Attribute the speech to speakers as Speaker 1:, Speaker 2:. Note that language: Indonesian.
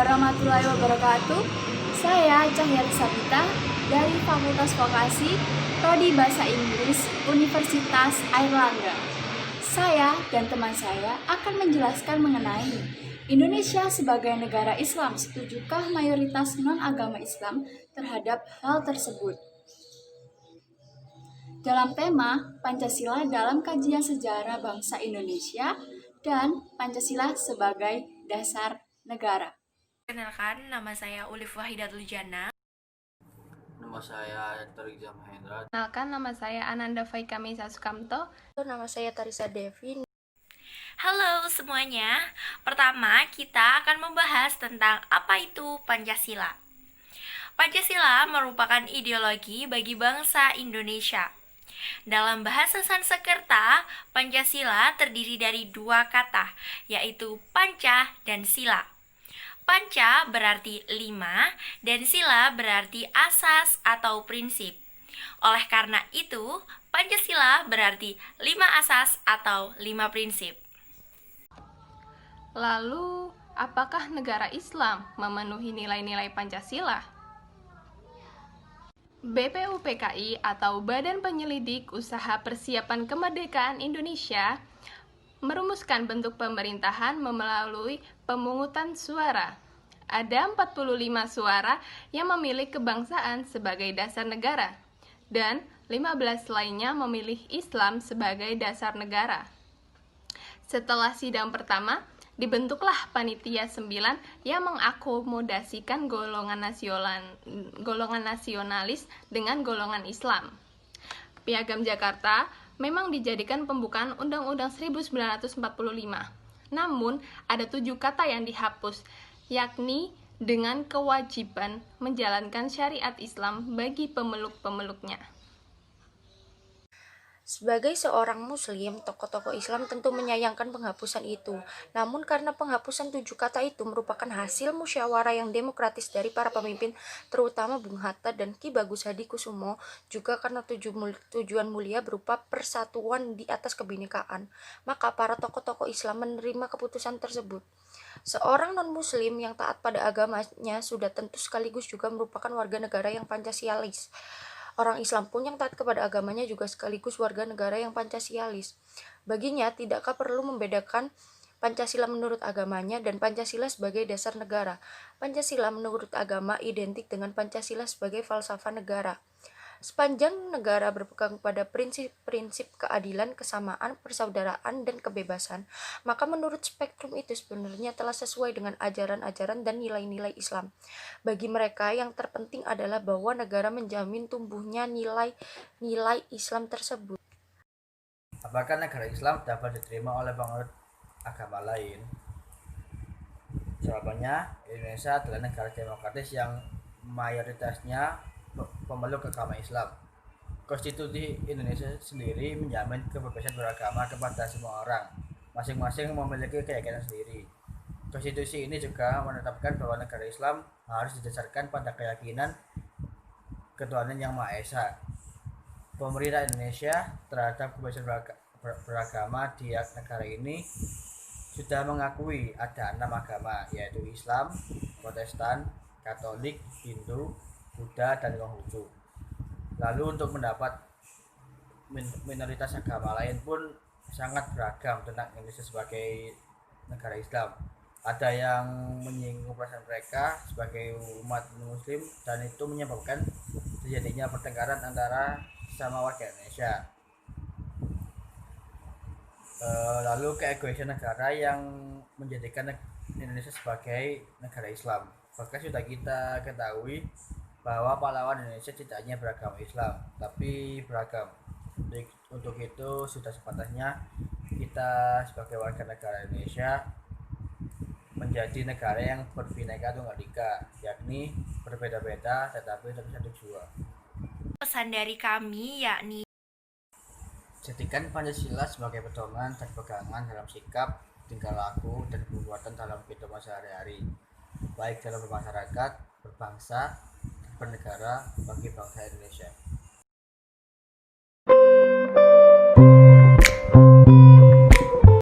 Speaker 1: warahmatullahi wabarakatuh. Saya Cahyati Sabita dari Fakultas Vokasi, Prodi Bahasa Inggris, Universitas Airlangga. Saya dan teman saya akan menjelaskan mengenai Indonesia sebagai negara Islam. Setujukah mayoritas non-agama Islam terhadap hal tersebut? Dalam tema Pancasila dalam kajian sejarah bangsa Indonesia dan Pancasila sebagai dasar negara.
Speaker 2: Perkenalkan, nama saya Ulif Wahidatul Jannah.
Speaker 3: Nama saya Dr. Rizal Mahendra.
Speaker 4: Kenalkan, nama saya Ananda Faikamisa Sukamto.
Speaker 5: Nama saya Tarisa Devi.
Speaker 2: Halo semuanya. Pertama, kita akan membahas tentang apa itu Pancasila. Pancasila merupakan ideologi bagi bangsa Indonesia. Dalam bahasa Sanskerta, Pancasila terdiri dari dua kata, yaitu panca dan sila. Panca berarti 5 dan sila berarti asas atau prinsip. Oleh karena itu, Pancasila berarti 5 asas atau 5 prinsip.
Speaker 4: Lalu, apakah negara Islam memenuhi nilai-nilai Pancasila? BPUPKI atau Badan Penyelidik Usaha Persiapan Kemerdekaan Indonesia merumuskan bentuk pemerintahan melalui pemungutan suara. Ada 45 suara yang memilih kebangsaan sebagai dasar negara, dan 15 lainnya memilih Islam sebagai dasar negara. Setelah sidang pertama, dibentuklah Panitia 9 yang mengakomodasikan golongan nasionalis dengan golongan Islam. Piagam Jakarta memang dijadikan pembukaan Undang-Undang 1945. Namun, ada 7 kata yang dihapus, yakni dengan kewajiban menjalankan syariat Islam bagi pemeluk-pemeluknya.
Speaker 5: Sebagai seorang muslim, tokoh-tokoh Islam tentu menyayangkan penghapusan itu. Namun karena penghapusan 7 kata itu merupakan hasil musyawarah yang demokratis dari para pemimpin, terutama Bung Hatta dan Ki Bagus Hadikusumo, juga karena tujuan mulia berupa persatuan di atas kebinekaan, maka para tokoh-tokoh Islam menerima keputusan tersebut. Seorang non-muslim yang taat pada agamanya sudah tentu sekaligus juga merupakan warga negara yang Pancasialis. Orang Islam pun yang taat kepada agamanya juga sekaligus warga negara yang Pancasialis. Baginya, tidakkah perlu membedakan Pancasila menurut agamanya dan Pancasila sebagai dasar negara? Pancasila menurut agama identik dengan Pancasila sebagai falsafah negara. Sepanjang negara berpegang pada prinsip-prinsip keadilan, kesamaan, persaudaraan, dan kebebasan, maka menurut spektrum itu sebenarnya telah sesuai dengan ajaran-ajaran dan nilai-nilai Islam. Bagi mereka, yang terpenting adalah bahwa negara menjamin tumbuhnya nilai-nilai Islam tersebut.
Speaker 3: Apakah negara Islam dapat diterima oleh penganut agama lain? Jawabannya, Indonesia adalah negara demokratis yang mayoritasnya pemeluk agama Islam. Konstitusi Indonesia sendiri menjamin kebebasan beragama kepada semua orang, masing-masing memiliki keyakinan sendiri. Konstitusi ini juga menetapkan bahwa negara Islam harus didasarkan pada keyakinan ketuhanan yang Maha Esa. Pemerintah Indonesia terhadap kebebasan beragama di negara ini sudah mengakui ada 6 agama, yaitu Islam, Protestan, Katolik, Hindu, Buddha, dan Konghucu. Lalu untuk mendapat minoritas agama lain pun sangat beragam tentang Indonesia sebagai negara Islam. Ada yang menyinggung perasaan mereka sebagai umat muslim, dan itu menyebabkan terjadinya pertengkaran antara sesama warga Indonesia. Lalu keegoisan negara yang menjadikan Indonesia sebagai negara Islam. Bahkan sudah kita ketahui bahwa pahlawan Indonesia tidak hanya beragama Islam, tapi beragam. Untuk itu sudah sepantasnya kita sebagai warga negara Indonesia menjadi negara yang berbineka tunggal ika, yakni berbeda-beda tetapi tetap satu jua.
Speaker 2: Pesan dari kami yakni
Speaker 3: Jadikan Pancasila sebagai pedoman dan pegangan dalam sikap, tingkah laku, dan perbuatan dalam kehidupan sehari-hari, baik dalam bermasyarakat, berbangsa, dan bernegara bagi bangsa Indonesia.